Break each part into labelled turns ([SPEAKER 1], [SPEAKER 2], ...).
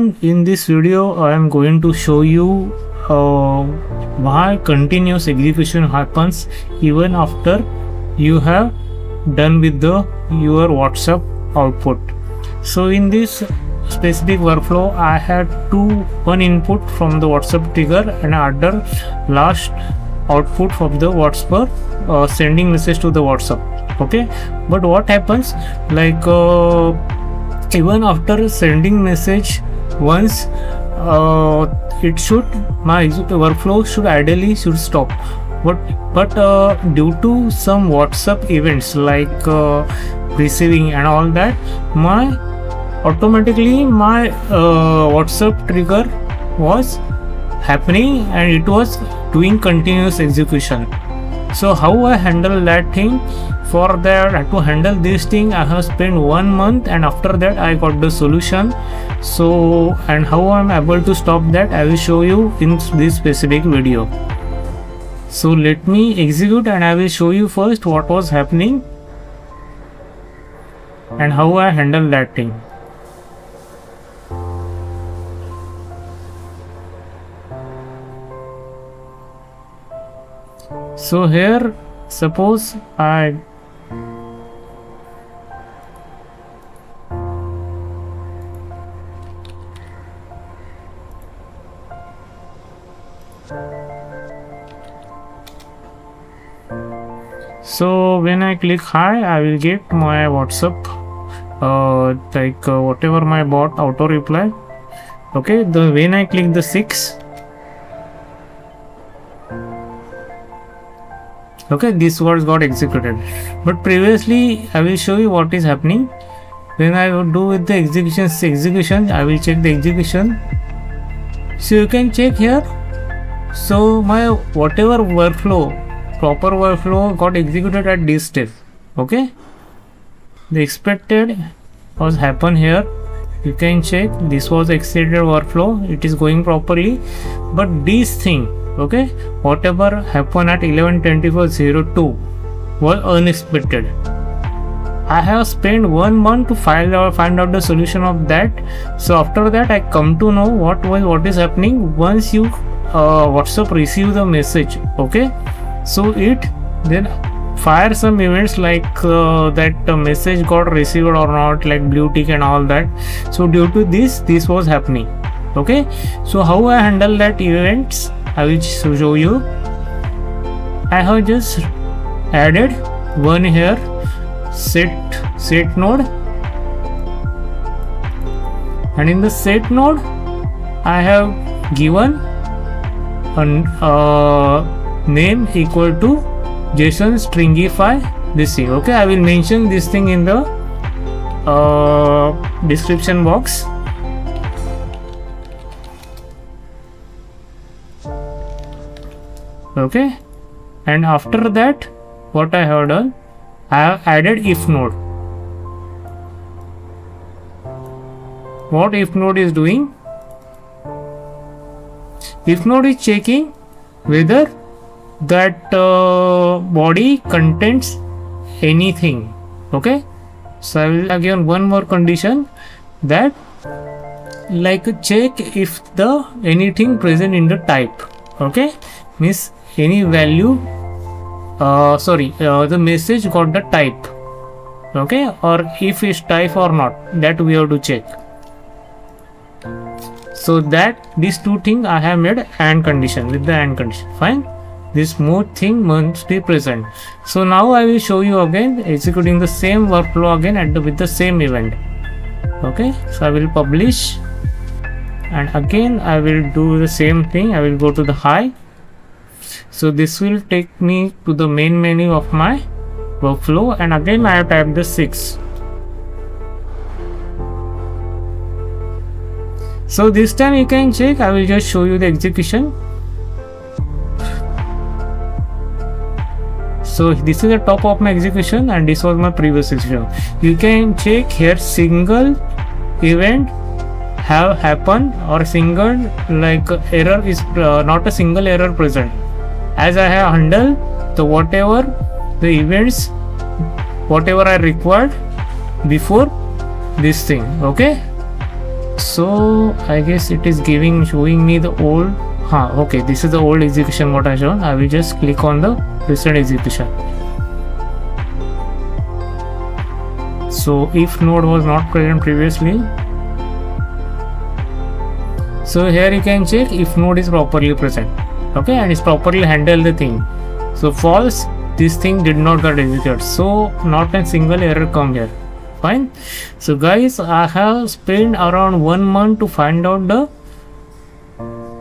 [SPEAKER 1] In this video I am going to show you why continuous execution happens even after you have done with your WhatsApp output. So in this specific workflow I had one input from the WhatsApp trigger and other last output from the WhatsApp sending message to the WhatsApp. Okay, but what happens, like even after sending message once, my workflow should ideally stop, but due to some WhatsApp events like receiving and all that, my WhatsApp trigger was happening and it was doing continuous execution. So how I handle that thing? For that, to handle this thing I have spent 1 month, and after that I got the solution. So, and how I'm able to stop that, I will show you in this specific video. So let me execute and I will show you first what was happening and how I handle that thing. So here, suppose so when I click hi, I will get my WhatsApp whatever my bot auto reply. Okay, when I click the 6, okay, this words got executed. But previously I will show you what is happening. When I would do with the execution, I will check the execution. So you can check here. So my whatever proper workflow got executed at this step. Okay, the expected was happen here. You can check this was exceeded workflow, it is going properly, but this thing, okay, whatever happened at 11:24:02 was unexpected. I have spent 1 month to find out the solution of that. So after that I come to know what is happening. Once you WhatsApp receive the message, okay, so it then fire some events like that message got received or not, like blue tick and all that. So due to this was happening. Okay, so how I handle that events, I will show you. I have just added one here, set node, and in the set node I have given a name equal to JSON.stringify this thing. Okay, I will mention this thing in the description box. Okay, and after that what I have done, I have added if node. What if node is doing? If node is checking whether that body contains anything. Okay, so I will again one more condition, that like check if the anything present in the type. Okay, means any value, the message got the type, okay, or if it's type or not, that we have to check. So that these two things I have made and condition with the and condition. Fine, this both thing must be present. So now I will show you again executing the same workflow again with the same event. Okay, so I will publish, and again I will do the same thing. I will go to the hi. So this will take me to the main menu of my workflow, and again I have typed the 6. So this time you can check. I will just show you the execution. So this is the top of my execution and this was my previous execution. You can check here, single event have happened or single like error is not a single error present, as I have handled the whatever the events whatever I required before this thing. Okay, So I guess it is showing me the old. Okay, this is the old execution what I shown. I will just click on the recent execution. So if node was not present previously, so here you can check if node is properly present, okay, and it's properly handle the thing. So false, this thing did not get executed, so not a single error come here. Fine. So guys, I have spent around 1 month to find out the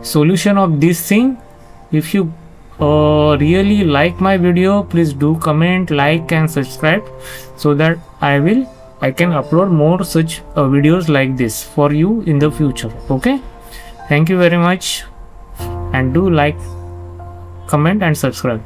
[SPEAKER 1] solution of this thing. If you really like my video, please do comment, like and subscribe, so that I can upload more such videos like this for you in the future. Okay, thank you very much, and do like, comment and subscribe.